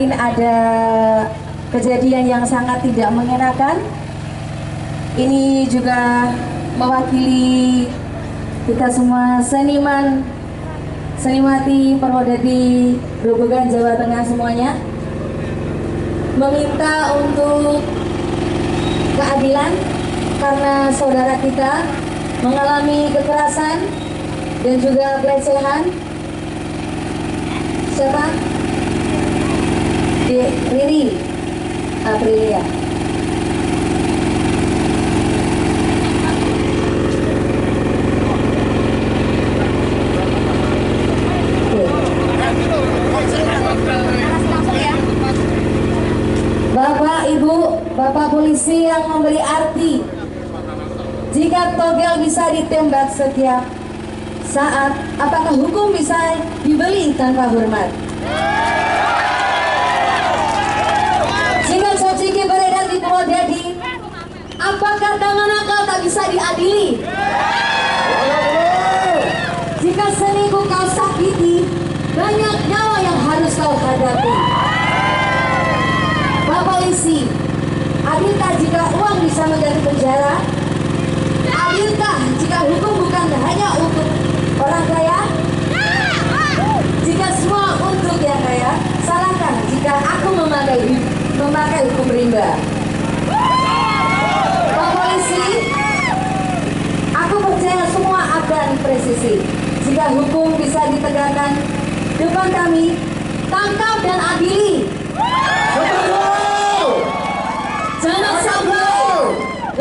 Ada kejadian yang sangat tidak mengenakan. Ini juga mewakili kita semua seniman, senimati Perwodadi Grobogan Jawa Tengah semuanya, meminta untuk keadilan karena saudara kita mengalami kekerasan dan juga pelecehan. Siapa? Riri Aprilia. Bapak, Ibu, Bapak polisi yang memberi arti jika togel bisa ditembak setiap saat, apakah hukum bisa dibeli tanpa hormat? Jika caciki beredar di Perwodadi, apakah tangan nakal tak bisa diadili? Jika seniku kau sakiti, banyak nyawa yang harus kau hadapi. Pak polisi, adilkah jika uang bisa mengganti penjara? Adilkah jika hukum bukan hanya untuk orang kaya? Jika semua untuk yang kaya, salahkah jika aku memakai hukum rimba? Pak polisi, aku percaya semua akan presisi. Jika hukum bisa ditegakkan depan kami, tangkap dan adili. Jangan sampai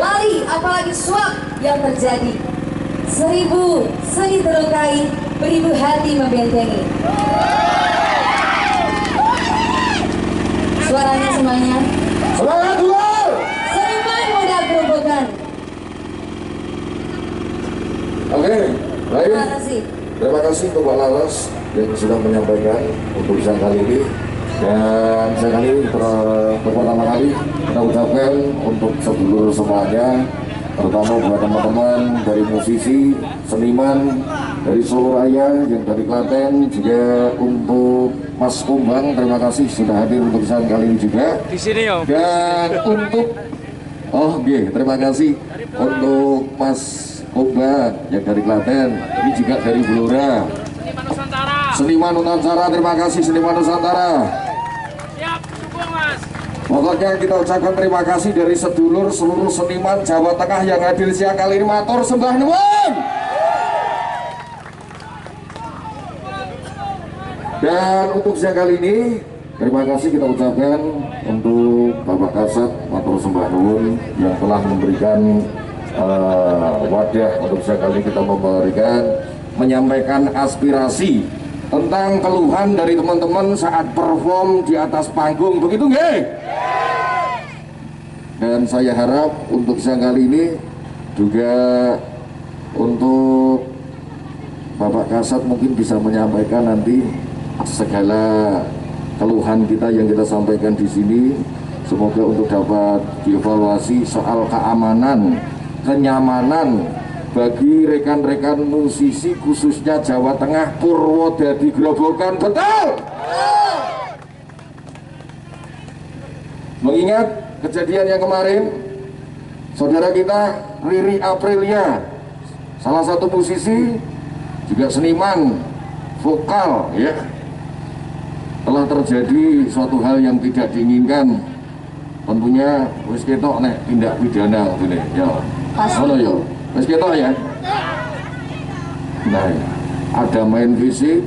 lari, apalagi suap yang terjadi. 1000 seni terlukai, beribu hati membentengi. Suaranya semuanya. Semangat dulu. Seniman muda Grobogan. Oke, baik. Terima kasih. Terima kasih untuk Pak Laras yang sudah menyampaikan untuk siang kali ini. Dan siang kali ini pertama kali kita ucapkan untuk sedulur semuanya, terutama buat teman-teman dari musisi, seniman dari Solo Raya yang dari Klaten, juga untuk Mas Kumbang, terima kasih sudah hadir untuk siang kali ini juga. Di sini ya. Dan untuk terima kasih untuk Mas Kumbang yang dari Klaten, ini juga dari Blora. Seniman Nusantara. Seniman Nusantara, terima kasih Seniman Nusantara. Siap, dukung Mas. Pokoknya kita ucapkan terima kasih dari sedulur seluruh seniman Jawa Tengah yang hadir siang kali ini. Matur sembah nuwun. Dan untuk siang kali ini, terima kasih kita ucapkan untuk Bapak Kasat, matur sembah nuwun yang telah memberikan wadah untuk siang kali ini kita menyampaikan aspirasi tentang keluhan dari teman-teman saat perform di atas panggung, begitu nggih? Dan saya harap untuk siang kali ini juga untuk Bapak Kasat mungkin bisa menyampaikan nanti segala keluhan kita yang kita sampaikan di sini, semoga untuk dapat dievaluasi soal keamanan, kenyamanan bagi rekan-rekan musisi khususnya Jawa Tengah Perwodadi Grobogan, betul? Mengingat kejadian yang kemarin, saudara kita Riri Aprilia, salah satu musisi juga seniman vokal, ya, telah terjadi suatu hal yang tidak diinginkan. Tentunya wis ketok nek tindak pidana ngene ya. Ngono ya. Wis ketok ya. Nah, ada main fisik.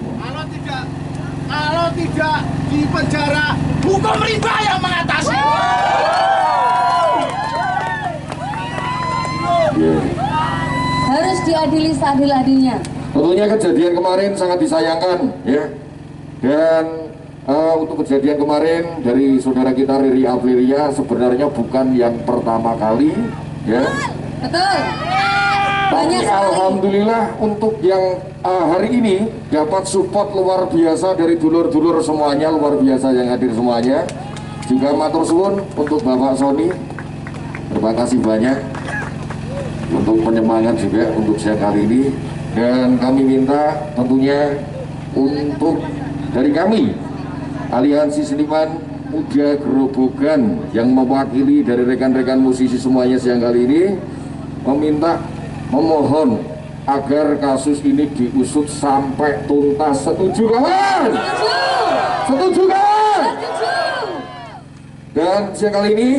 Kalau tidak di penjara, hukum rimba yang mengatasi. Yeah. Harus diadili seadil-adilnya. Tentunya kejadian kemarin sangat disayangkan, ya. Dan untuk kejadian kemarin dari saudara kita Riri Aprilia sebenarnya bukan yang pertama kali, ya. Betul. Tapi alhamdulillah untuk yang hari ini dapat support luar biasa dari dulur-dulur semuanya, luar biasa yang hadir semuanya. Juga matur suwun untuk Bapak Sony, terima kasih banyak untuk penyemangat juga untuk siang kali ini. Dan kami minta tentunya untuk dari kami Aliansi Seniman Muda Grobogan yang mewakili dari rekan-rekan musisi semuanya siang kali ini memohon agar kasus ini diusut sampai tuntas. Setuju kawan? Setuju kan? Dan siang kali ini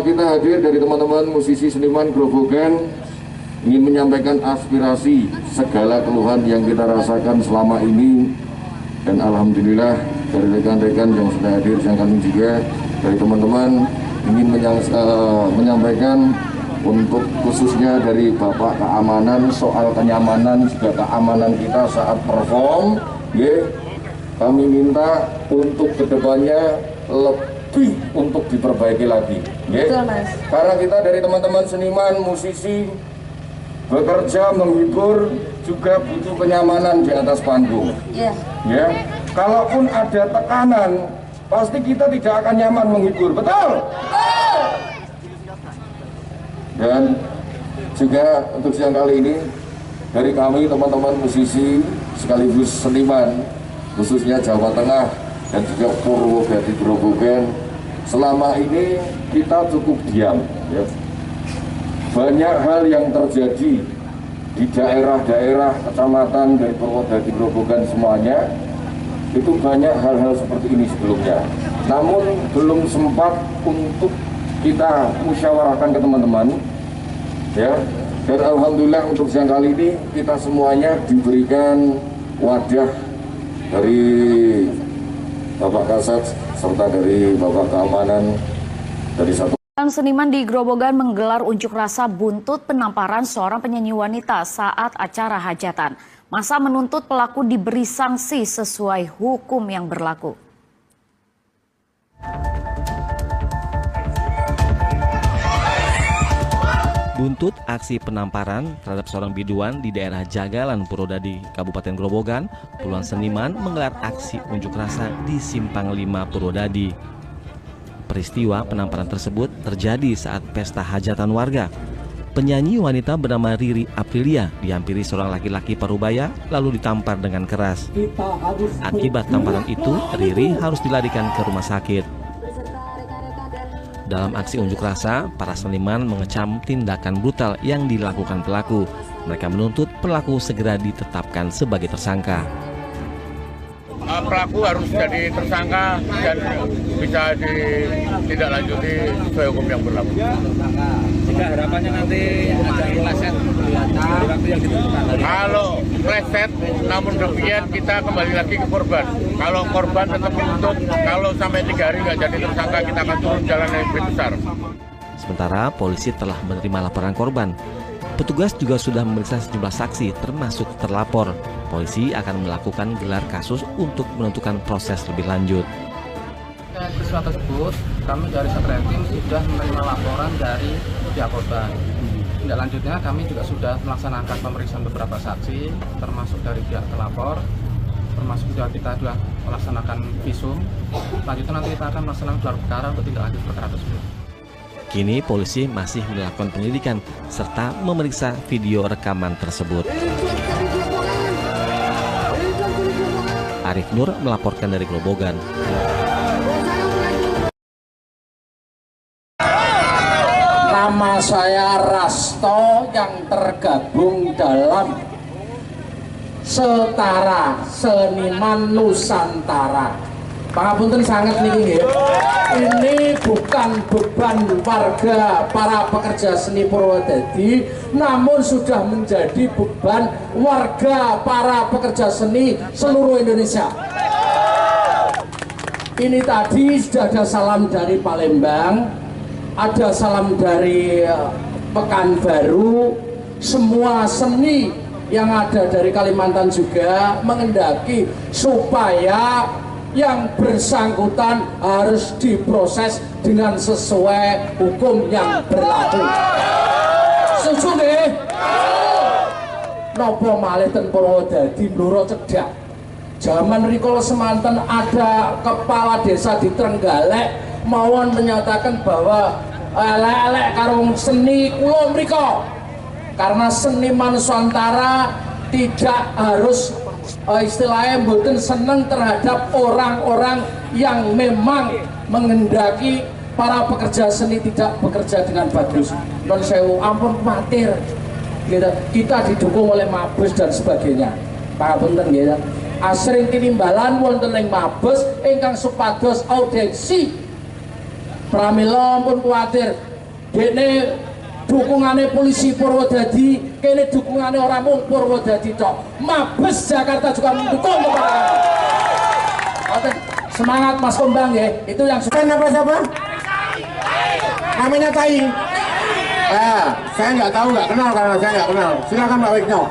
kita hadir dari teman-teman musisi seniman Grobogan ingin menyampaikan aspirasi segala keluhan yang kita rasakan selama ini, dan alhamdulillah dari rekan-rekan yang sudah hadir siang kali ini juga dari teman-teman ingin menyampaikan untuk khususnya dari Bapak Keamanan soal kenyamanan juga keamanan kita saat perform, kami minta untuk kedepannya lebih untuk diperbaiki lagi, karena kita dari teman-teman seniman musisi bekerja menghibur juga butuh kenyamanan di atas panggung. Ya, kalaupun ada tekanan, pasti kita tidak akan nyaman menghibur, betul? Dan juga untuk siang kali ini dari kami teman-teman musisi sekaligus seniman khususnya Jawa Tengah dan juga Purwodadi Grobogan, selama ini kita cukup diam, ya. Banyak hal yang terjadi di daerah-daerah kecamatan dari Purwodadi Grobogan semuanya, itu banyak hal-hal seperti ini sebelumnya. Namun belum sempat untuk kita musyawarahkan ke teman-teman, ya. Dan alhamdulillah untuk siang kali ini kita semuanya diberikan wadah dari Bapak Kasat serta dari Bapak Keamanan dari satu. Seniman di Grobogan menggelar unjuk rasa buntut penamparan seorang penyanyi wanita saat acara hajatan. Massa menuntut pelaku diberi sanksi sesuai hukum yang berlaku. Buntut aksi penamparan terhadap seorang biduan di daerah Jagalan, Purwodadi, Kabupaten Grobogan, puluhan seniman menggelar aksi unjuk rasa di Simpang 5 Purwodadi. Peristiwa penamparan tersebut terjadi saat pesta hajatan warga. Penyanyi wanita bernama Riri Aprilia dihampiri seorang laki-laki parubaya lalu ditampar dengan keras. Akibat tamparan itu, Riri harus dilarikan ke rumah sakit. Dalam aksi unjuk rasa, para seniman mengecam tindakan brutal yang dilakukan pelaku. Mereka menuntut pelaku segera ditetapkan sebagai tersangka. Pelaku harus jadi tersangka dan bisa ditindaklanjuti sesuai hukum yang berlaku. Jika harapannya nanti ada pleset dari waktu yang ditentukan. Kalau pleset, namun demikian kita kembali lagi ke korban. Kalau korban tetap menuntut, kalau sampai 3 hari nggak jadi tersangka, kita akan turun jalan yang lebih besar. Sementara polisi telah menerima laporan korban. Petugas juga sudah memeriksa sejumlah saksi termasuk terlapor. Polisi akan melakukan gelar kasus untuk menentukan proses lebih lanjut. Peristiwa tersebut, kami dari Satreskrim sudah menerima laporan dari pihak korban. Tindak lanjutnya kami juga sudah melaksanakan pemeriksaan beberapa saksi, termasuk dari pihak terlapor, termasuk juga kita sudah melaksanakan visum. Selanjutnya nanti kita akan melaksanakan gelar perkara untuk tindak lanjut perkara tersebut. Kini polisi masih melakukan penyelidikan serta memeriksa video rekaman tersebut. Arif Nur melaporkan dari Grobogan. Nama saya Rasto yang tergabung dalam Setara Seniman Nusantara. Pangapunten sangat niki nggih. Ini bukan beban warga para pekerja seni Purwodadi, namun sudah menjadi beban warga para pekerja seni seluruh Indonesia. Ini tadi sudah ada salam dari Palembang, ada salam dari Pekanbaru, semua seni yang ada dari Kalimantan juga mengendaki supaya yang bersangkutan harus diproses dengan sesuai hukum yang berlaku. Setuju nggih? Napa malih ten Purwodadi Blora cedhak. Zaman rikala semanten ada kepala desa di Trenggalek mawon menyatakan bahwa elek-elek karo seni kula mriko. Karena seniman Nusantara tidak harus istilahnya mboten seneng terhadap orang-orang yang memang menghendaki para pekerja seni tidak bekerja dengan bagus. Non sewu, ampun khawatir. Kita didukung oleh Mabes dan sebagainya. Pangapunten nggih. Asring tinimbalan wonten ing Mabes ingkang supados audiensi. Pramila ampun khawatir. Dene dukungane polisi Purwodadi, kene dukungane orang mung Purwodadi tok. Mabes Jakarta juga mendukung kepada kami. Semangat Mas Kumbang ya. Itu yang Apa siapa? Namanya Tai. Saya nggak tahu, nggak kenal karena saya nggak kenal. Silakan Pak Wikno.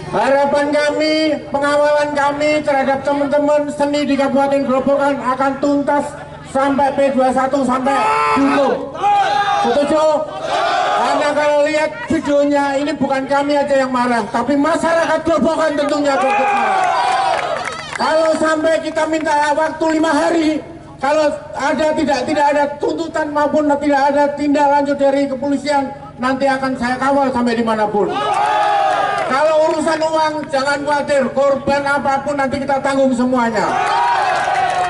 Harapan kami, pengawalan kami terhadap teman-teman seni di Kabupaten Grobogan akan tuntas sampai P21 sampai dihukum. Setuju? Karena kalau lihat videonya ini bukan kami aja yang marah, tapi masyarakat Grobogan tentunya ikut marah. Kalau sampai kita minta waktu 5 hari, kalau ada tidak ada tuntutan maupun tidak ada tindak lanjut dari kepolisian, nanti akan saya kawal sampai dimanapun. Kalau urusan uang jangan khawatir, korban apapun nanti kita tanggung semuanya.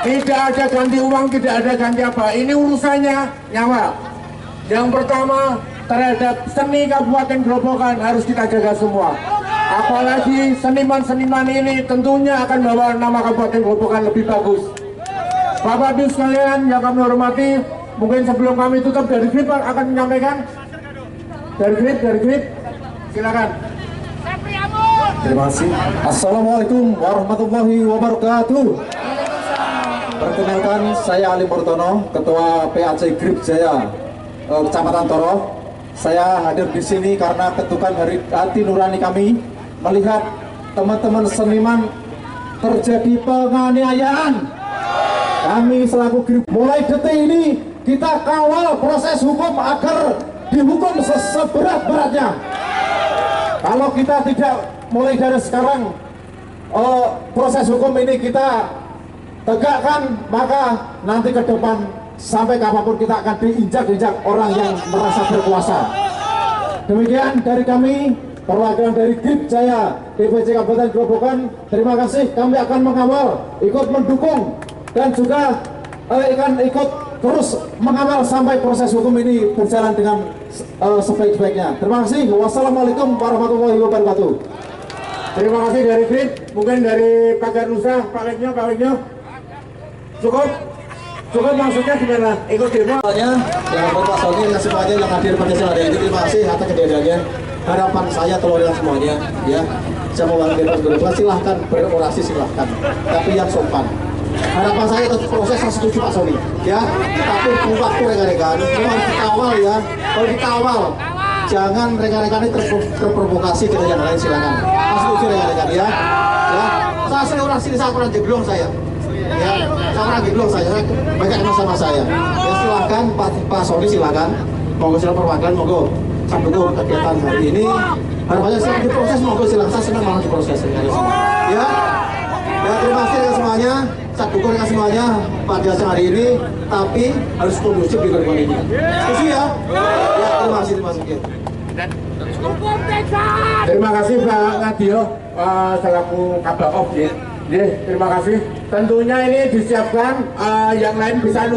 Tidak ada ganti uang, tidak ada ganti apa. Ini urusannya nyawa. Yang pertama terhadap seni Kabupaten Grobogan harus kita jaga semua. Apalagi seniman-seniman ini tentunya akan bawa nama Kabupaten Grobogan lebih bagus. Bapak Ibu sekalian yang kami hormati, mungkin sebelum kami tutup dari Grip akan menyampaikan. Dari Grip, silakan. Terima kasih. Assalamualaikum warahmatullahi wabarakatuh. Perkenalkan, saya Ali Murtono, Ketua PAC Grip Jaya Kecamatan Toro. Saya hadir di sini karena ketukan hati nurani kami melihat teman-teman seniman terjadi penganiayaan. Kami selaku Grip mulai detik ini kita kawal proses hukum agar dihukum seberat-beratnya. Kalau kita tidak mulai dari sekarang proses hukum ini kita tegakkan, maka nanti ke depan sampai kapanpun kita akan diinjak-injak orang yang merasa berkuasa. Demikian dari kami, perwakilan dari Grip Jaya DPC Kabupaten Grobogan. Terima kasih, kami akan mengawal, ikut mendukung dan juga akan ikut terus mengawal sampai proses hukum ini berjalan dengan sebaik-baiknya. Terima kasih. Wassalamualaikum warahmatullahi wabarakatuh. Terima kasih dari Grip. Mungkin dari Pak Garusa, Pak Wikno. Cukup maksudnya gimana? Ikut demo? Yang Bapak Sony dan semuanya yang hadir pada siang hari ini, terima kasih atas kehadirannya. Harapan saya keluarga semuanya, ya, saya mau bebas berbuat, silahkan berorasi, silahkan, tapi yang sopan. Harapan saya itu proses saya setuju Pak Sony, ya, tapi waktu rekan-rekan semua harus dikawal ya. Kalau dikawal, jangan rekan-rekan ini terprovokasi dengan yang lain, silakan. Saya setuju rekan-rekan ya. Saya orang sini, saya orang jeblong saya. Ya, saya orang jeblong saya, banyak sama saya. Ya silakan Pak Sony, silakan. Monggo silakan perwakilan, monggo. Saya dukung kegiatan hari ini. Harapannya saya diproses, monggo silakan. Saya senang banget diproses ya. Ya terima kasih semuanya. Saya dukung semuanya pada siang hari ini, tapi harus kondusif di gerbang ini. Setuju ya? Ya terima kasih. Terima kasih Pak Ngadio selaku Kabak Ob ya. Terima kasih. Tentunya ini disiapkan yang lain bisa